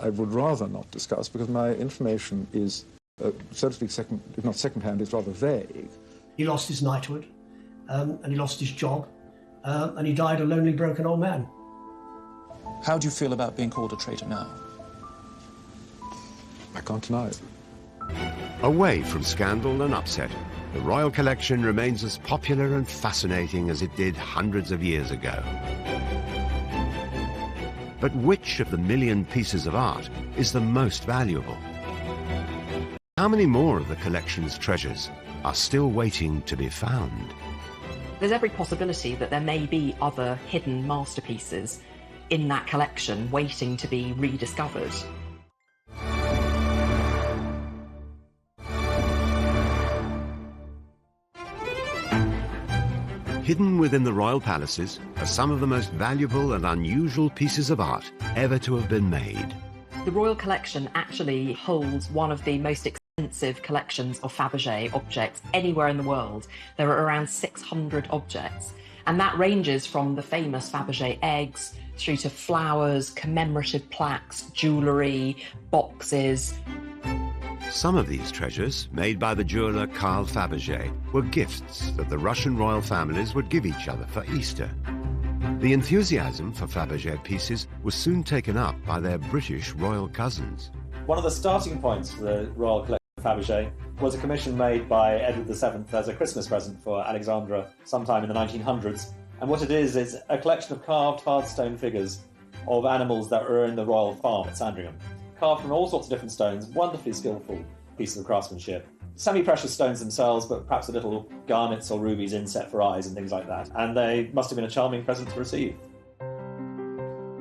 would rather not discuss, because my information is, so to speak, if not second-hand, it's rather vague. He lost his knighthood, and he lost his job, and he died a lonely, broken old man. How do you feel about being called a traitor now? I can't deny it. Away from scandal and upset, the Royal Collection remains as popular and fascinating as it did hundreds of years ago. But which of the million pieces of art is the most valuable? How many more of the collection's treasures are still waiting to be found? There's every possibility that there may be other hidden masterpieces in that collection waiting to be rediscovered. Hidden within the royal palaces are some of the most valuable and unusual pieces of art ever to have been made. The Royal Collection actually holds one of the most extensive collections of Faberge objects anywhere in the world. There are around 600 objects, and that ranges from the famous Faberge eggs through to flowers, commemorative plaques, jewellery, boxes. Some of these treasures, made by the jeweller Carl Faberge, were gifts that the Russian royal families would give each other for Easter. The enthusiasm for Faberge pieces was soon taken up by their British royal cousins. One of the starting points for the Royal Collection of Faberge was a commission made by Edward VII as a Christmas present for Alexandra sometime in the 1900s. And what it is a collection of carved hard stone figures of animals that were in the royal farm at Sandringham, carved from all sorts of different stones, wonderfully skillful pieces of craftsmanship. Semi-precious stones themselves, but perhaps a little garnets or rubies inset for eyes and things like that. And they must have been a charming present to receive.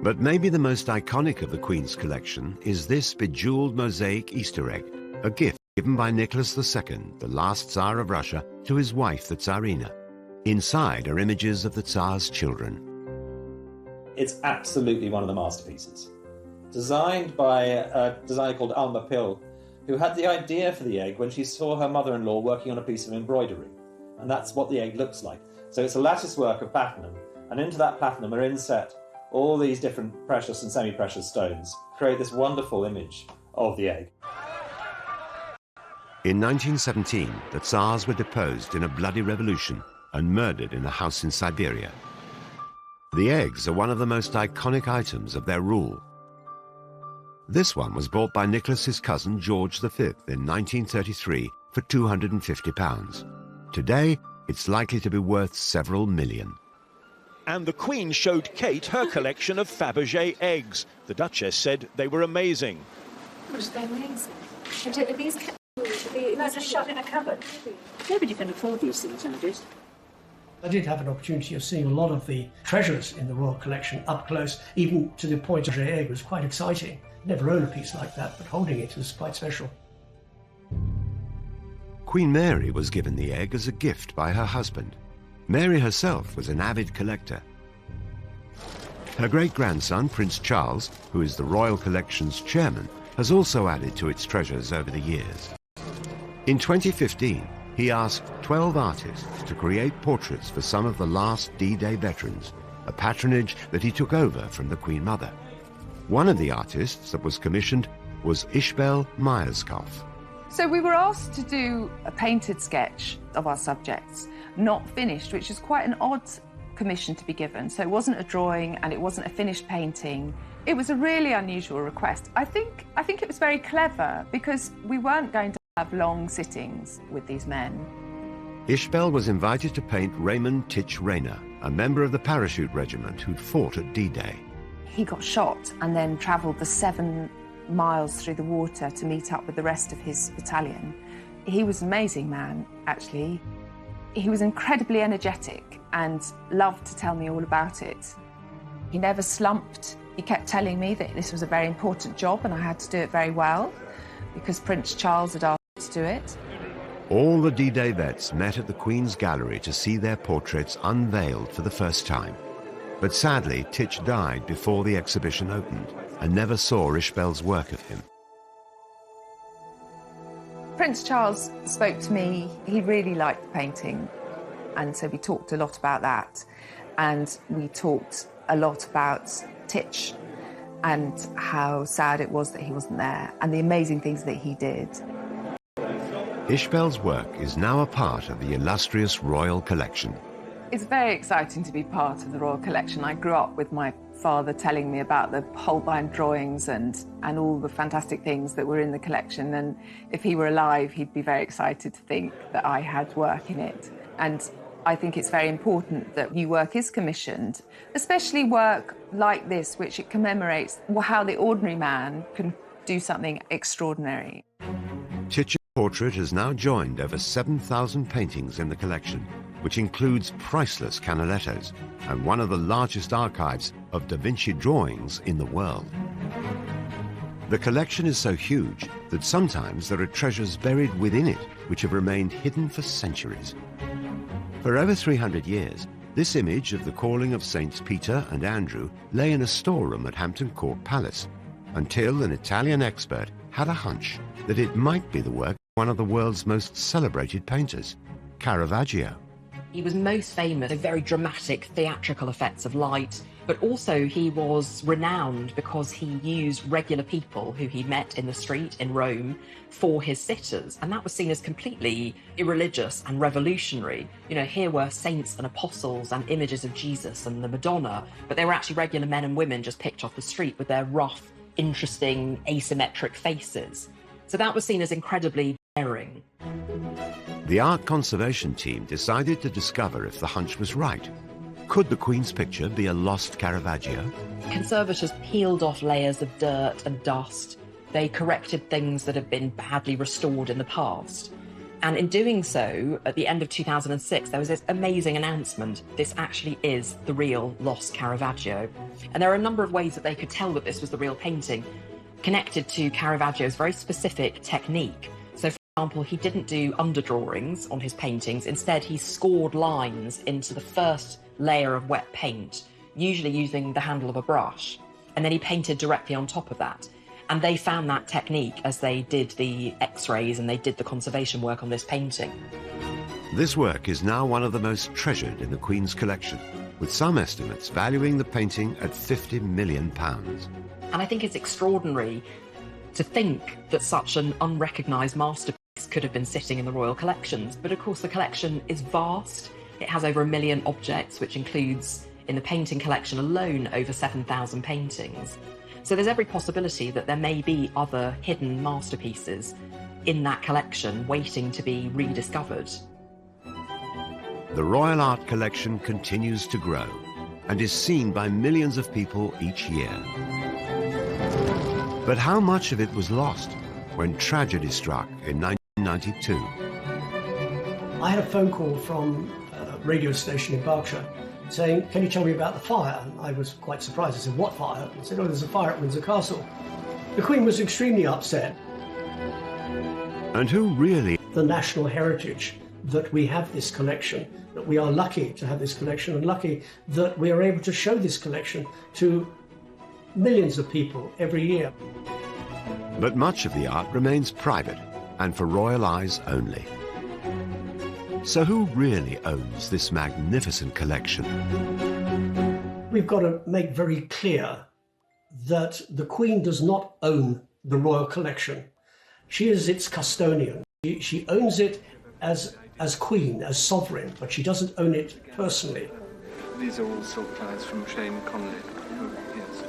But maybe the most iconic of the Queen's collection is this bejeweled mosaic Easter egg, a gift given by Nicholas II, the last Tsar of Russia, to his wife, the Tsarina. Inside are images of the Tsar's children. It's absolutely one of the masterpieces. Designed by a designer called Alma Pill, who had the idea for the egg when she saw her mother-in-law working on a piece of embroidery. And that's what the egg looks like. So it's a lattice work of platinum, and into that platinum are inset all these different precious and semi-precious stones, create this wonderful image of the egg. In 1917, the Tsars were deposed in a bloody revolution and murdered in a house in Siberia. The eggs are one of the most iconic items of their rule. This one was bought by Nicholas's cousin George V in 1933 for £250. Today, it's likely to be worth several million. And the Queen showed Kate her collection of Faberge eggs. The Duchess said they were amazing. They're amazing. These are shut in a cupboard. Nobody can afford these things nowadays. I did have an opportunity of seeing a lot of the treasures in the Royal Collection up close, even to the point of the egg was quite exciting. Never owned a piece like that, but holding it was quite special. Queen Mary was given the egg as a gift by her husband. Mary herself was an avid collector. Her great-grandson, Prince Charles, who is the Royal Collection's chairman, has also added to its treasures over the years. In 2015, he asked 12 artists to create portraits for some of the last D-Day veterans, a patronage that he took over from the Queen Mother. One of the artists that was commissioned was Ishbel Myerscough. So we were asked to do a painted sketch of our subjects, not finished, which is quite an odd commission to be given. So it wasn't a drawing and it wasn't a finished painting. It was a really unusual request. I think it was very clever because we weren't going to have long sittings with these men. Ishbel was invited to paint Raymond Titch Rayner, a member of the parachute regiment who'd fought at D-Day. He got shot and then travelled the 7 miles through the water to meet up with the rest of his battalion. He was an amazing man, actually. He was incredibly energetic and loved to tell me all about it. He never slumped. He kept telling me that this was a very important job and I had to do it very well because Prince Charles had asked me to do it. All the D-Day vets met at the Queen's Gallery to see their portraits unveiled for the first time. But sadly, Titch died before the exhibition opened and never saw Ishbel's work of him. Prince Charles spoke to me. He really liked the painting, and so we talked a lot about that. And we talked a lot about Titch and how sad it was that he wasn't there and the amazing things that he did. Ishbel's work is now a part of the illustrious Royal Collection. It's very exciting to be part of the Royal Collection. I grew up with my father telling me about the Holbein drawings and all the fantastic things that were in the collection. And if he were alive, he'd be very excited to think that I had work in it. And I think it's very important that new work is commissioned, especially work like this, which it commemorates how the ordinary man can do something extraordinary. Titch's portrait has now joined over 7,000 paintings in the collection, which includes priceless Canalettos and one of the largest archives of Da Vinci drawings in the world. The collection is so huge that sometimes there are treasures buried within it which have remained hidden for centuries. For over 300 years, this image of the calling of Saints Peter and Andrew lay in a storeroom at Hampton Court Palace, until an Italian expert had a hunch that it might be the work of one of the world's most celebrated painters, Caravaggio. He was most famous for very dramatic theatrical effects of light, but also he was renowned because he used regular people who he met in the street in Rome for his sitters, and that was seen as completely irreligious and revolutionary. You know, here were saints and apostles and images of Jesus and the Madonna, but they were actually regular men and women just picked off the street with their rough, interesting, asymmetric faces. So that was seen as incredibly daring. The art conservation team decided to discover if the hunch was right. Could the Queen's picture be a lost Caravaggio? Conservators peeled off layers of dirt and dust. They corrected things that had been badly restored in the past. And in doing so, at the end of 2006, there was this amazing announcement. This actually is the real lost Caravaggio. And there are a number of ways that they could tell that this was the real painting, connected to Caravaggio's very specific technique. So, for example, he didn't do underdrawings on his paintings. Instead, he scored lines into the first layer of wet paint, usually using the handle of a brush. And then he painted directly on top of that. And they found that technique as they did the X-rays and they did the conservation work on this painting. This work is now one of the most treasured in the Queen's collection, with some estimates valuing the painting at £50 million. And I think it's extraordinary to think that such an unrecognised masterpiece could have been sitting in the royal collections. But of course the collection is vast. It has over 1 million objects, which includes, in the painting collection alone, over 7,000 paintings. So there's every possibility that there may be other hidden masterpieces in that collection waiting to be rediscovered. The Royal Art Collection continues to grow and is seen by millions of people each year. But how much of it was lost when tragedy struck in 1992? I had a phone call from a radio station in Berkshire saying, "Can you tell me about the fire?" And I was quite surprised. I said, "What fire?" I said, "Oh, there's a fire at Windsor Castle." The Queen was extremely upset. And who really? The national heritage that we have this collection, that we are lucky to have this collection and lucky that we are able to show this collection to millions of people every year. But much of the art remains private and for royal eyes only. So who really owns this magnificent collection? We've got to make very clear that the Queen does not own the royal collection. She is its custodian. She owns it as Queen, as sovereign, but she doesn't own it personally. These are all silk ties from Shane Conley. Yes.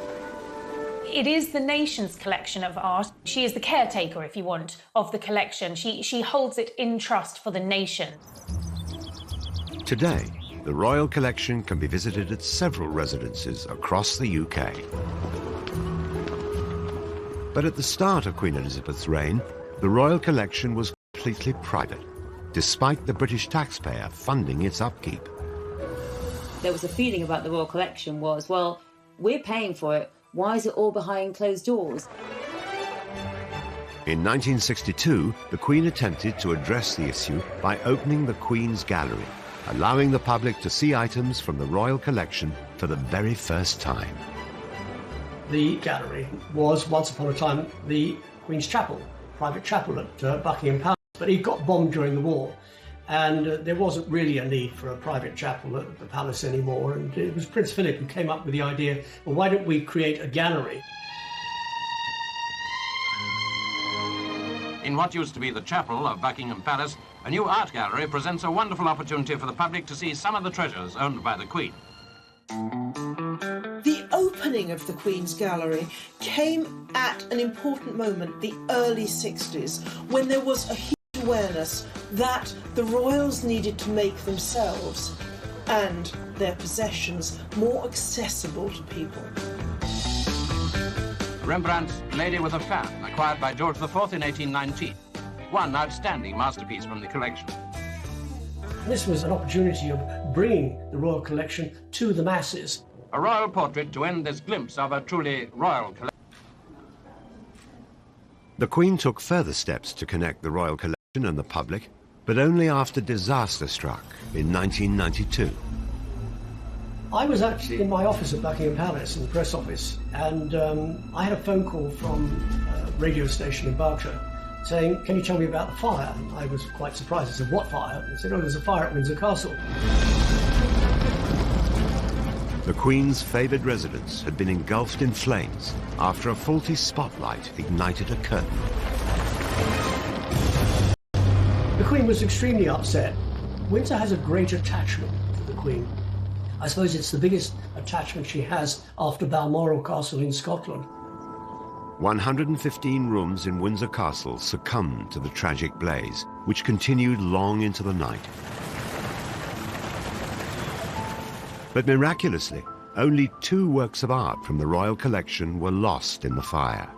It is the nation's collection of art. She is the caretaker, if you want, of the collection. She holds it in trust for the nation. Today, the Royal Collection can be visited at several residences across the UK. But at the start of Queen Elizabeth's reign, the Royal Collection was completely private, despite the British taxpayer funding its upkeep. There was a feeling about the Royal Collection was, well, we're paying for it, why is it all behind closed doors? In 1962, the Queen attempted to address the issue by opening the Queen's Gallery, allowing the public to see items from the Royal Collection for the very first time. The gallery was, once upon a time, the Queen's Chapel, private chapel at Buckingham Palace, but it got bombed during the war, and there wasn't really a need for a private chapel at the palace anymore, and it was Prince Philip who came up with the idea, well, why don't we create a gallery? In what used to be the chapel of Buckingham Palace, a new art gallery presents a wonderful opportunity for the public to see some of the treasures owned by the Queen. The opening of the Queen's Gallery came at an important moment, the early 60s, when there was a huge awareness that the royals needed to make themselves and their possessions more accessible to people. Rembrandt's Lady with a Fan, acquired by George IV in 1819. One outstanding masterpiece from the collection. This was an opportunity of bringing the royal collection to the masses. A royal portrait to end this glimpse of a truly royal collection. The Queen took further steps to connect the Royal Collection and the public, but only after disaster struck in 1992. I was actually in my office at Buckingham Palace, in the press office, and I had a phone call from a radio station in Berkshire saying, "Can you tell me about the fire?" And I was quite surprised. I said, "What fire?" And they said, "Oh, there's a fire at Windsor Castle." The Queen's favoured residence had been engulfed in flames after a faulty spotlight ignited a curtain. The Queen was extremely upset. Windsor has a great attachment to the Queen. I suppose it's the biggest attachment she has after Balmoral Castle in Scotland. 115 rooms in Windsor Castle succumbed to the tragic blaze, which continued long into the night. But miraculously, only 2 works of art from the royal collection were lost in the fire.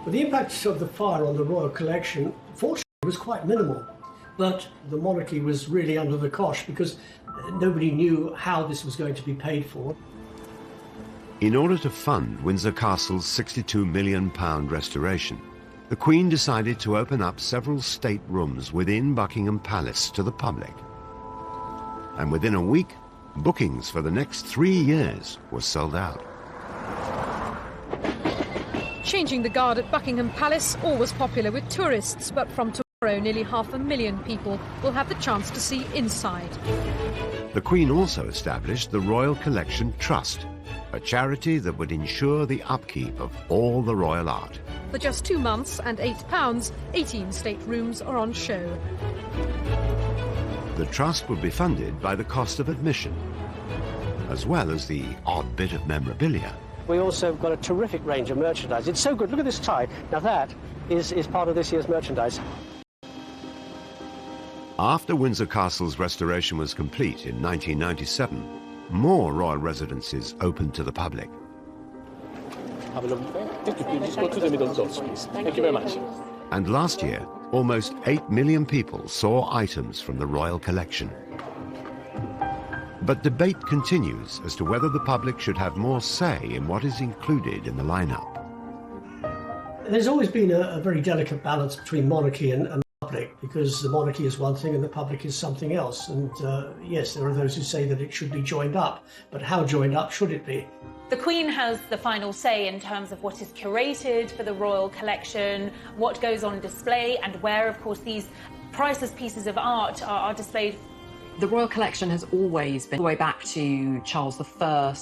The impact of the fire on the royal collection, fortunately, was quite minimal. But the monarchy was really under the cosh because nobody knew how this was going to be paid for. In order to fund Windsor Castle's £62 million restoration, the Queen decided to open up several state rooms within Buckingham Palace to the public. And within a week, bookings for the next 3 years were sold out. Changing the guard at Buckingham Palace always popular with tourists, but from tomorrow nearly 500,000 people will have the chance to see inside. The Queen also established the Royal Collection Trust, a charity that would ensure the upkeep of all the royal art. For just 2 months and £8, 18 state rooms are on show. The trust would be funded by the cost of admission, as well as the odd bit of memorabilia. We also have got a terrific range of merchandise. It's so good. Look at this tie. Now that is part of this year's merchandise. After Windsor Castle's restoration was complete in 1997, more royal residences opened to the public. Have a lovely day. Just go to the middle doors, please. Thank you very much. And last year, almost 8 million people saw items from the royal collection. But debate continues as to whether the public should have more say in what is included in the lineup. There's always been a very delicate balance between monarchy and public, because the monarchy is one thing and the public is something else. And yes, there are those who say that it should be joined up, but how joined up should it be? The Queen has the final say in terms of what is curated for the royal collection, what goes on display, and where, of course, these priceless pieces of art are displayed. The royal collection has always been all the way back to Charles I.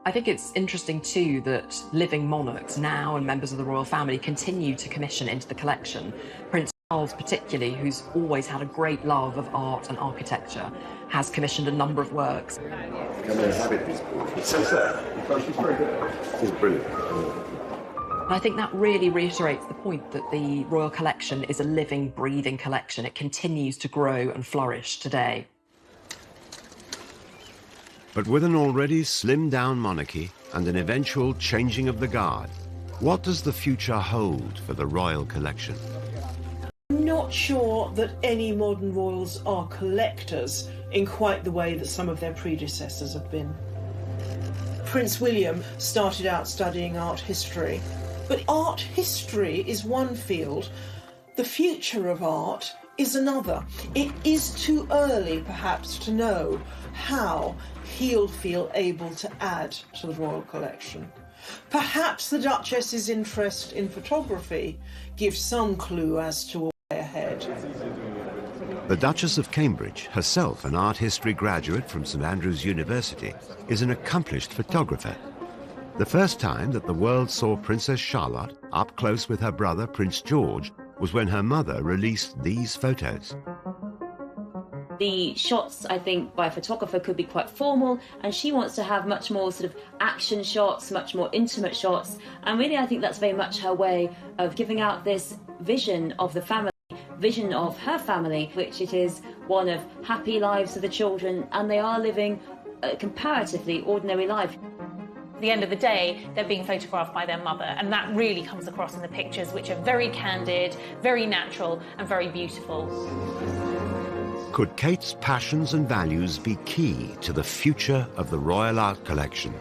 I think it's interesting too that living monarchs now and members of the royal family continue to commission into the collection. Prince Charles particularly, who's always had a great love of art and architecture, has commissioned a number of works. Can they inhabit these portraits? It's brilliant. And I think that really reiterates the point that the royal collection is a living, breathing collection. It continues to grow and flourish today. But with an already slimmed-down monarchy and an eventual changing of the guard, what does the future hold for the royal collection? I'm not sure that any modern royals are collectors in quite the way that some of their predecessors have been. Prince William started out studying art history, but art history is one field. The future of art is another. It is too early, perhaps, to know how he'll feel able to add to the royal collection. Perhaps the Duchess's interest in photography gives some clue as to a way ahead. The Duchess of Cambridge, herself an art history graduate from St Andrews University, is an accomplished photographer. The first time that the world saw Princess Charlotte up close with her brother Prince George was when her mother released these photos. The shots, I think, by a photographer could be quite formal, and she wants to have much more sort of action shots, much more intimate shots, and really I think that's very much her way of giving out this vision of the family, vision of her family, which it is one of happy lives of the children, and they are living a comparatively ordinary life. At the end of the day, they're being photographed by their mother, and that really comes across in the pictures, which are very candid, very natural, and very beautiful. Could Kate's passions and values be key to the future of the Royal Art Collection?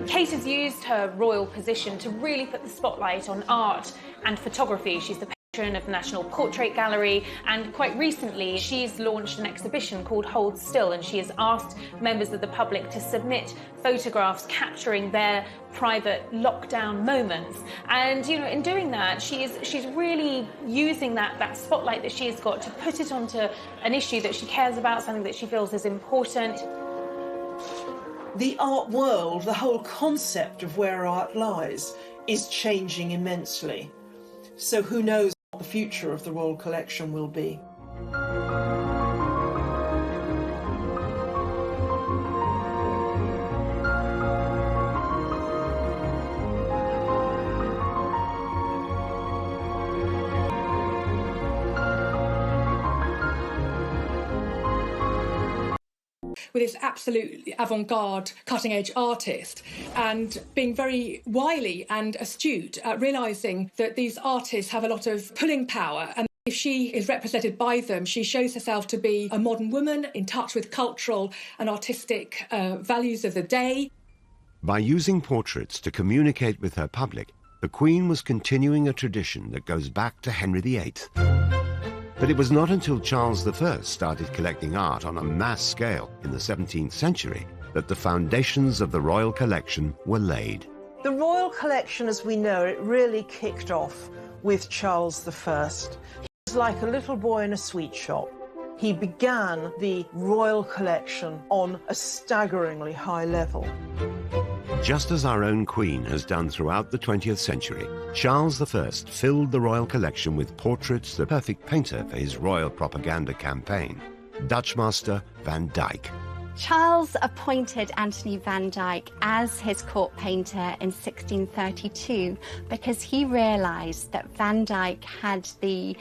Kate has used her royal position to really put the spotlight on art and photography. She's the patron of the National Portrait Gallery, and quite recently she's launched an exhibition called Hold Still, and she has asked members of the public to submit photographs capturing their private lockdown moments. And you know, in doing that, she's really using that spotlight that she has got to put it onto an issue that she cares about, something that she feels is important. The art world, the whole concept of where art lies, is changing immensely. So who knows what the future of the Royal Collection will be. with this absolute avant-garde, cutting-edge artist, and being very wily and astute at realising that these artists have a lot of pulling power, and if she is represented by them, she shows herself to be a modern woman in touch with cultural and artistic values of the day. By using portraits to communicate with her public, the Queen was continuing a tradition that goes back to Henry VIII. But it was not until Charles I started collecting art on a mass scale in the 17th century that the foundations of the royal collection were laid. The royal collection, as we know it, really kicked off with Charles I. He was like a little boy in a sweet shop. He began the royal collection on a staggeringly high level. Just as our own Queen has done throughout the 20th century, Charles I filled the royal collection with portraits, the perfect painter for his royal propaganda campaign, Dutch master Van Dyck. Charles appointed Anthony van Dyck as his court painter in 1632 because he realised that Van Dyck had the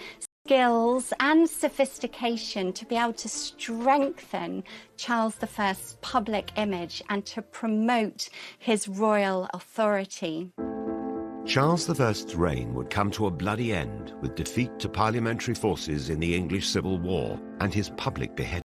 skills and sophistication to be able to strengthen Charles I's public image and to promote his royal authority. Charles I's reign would come to a bloody end with defeat to parliamentary forces in the English Civil War and his public beheading.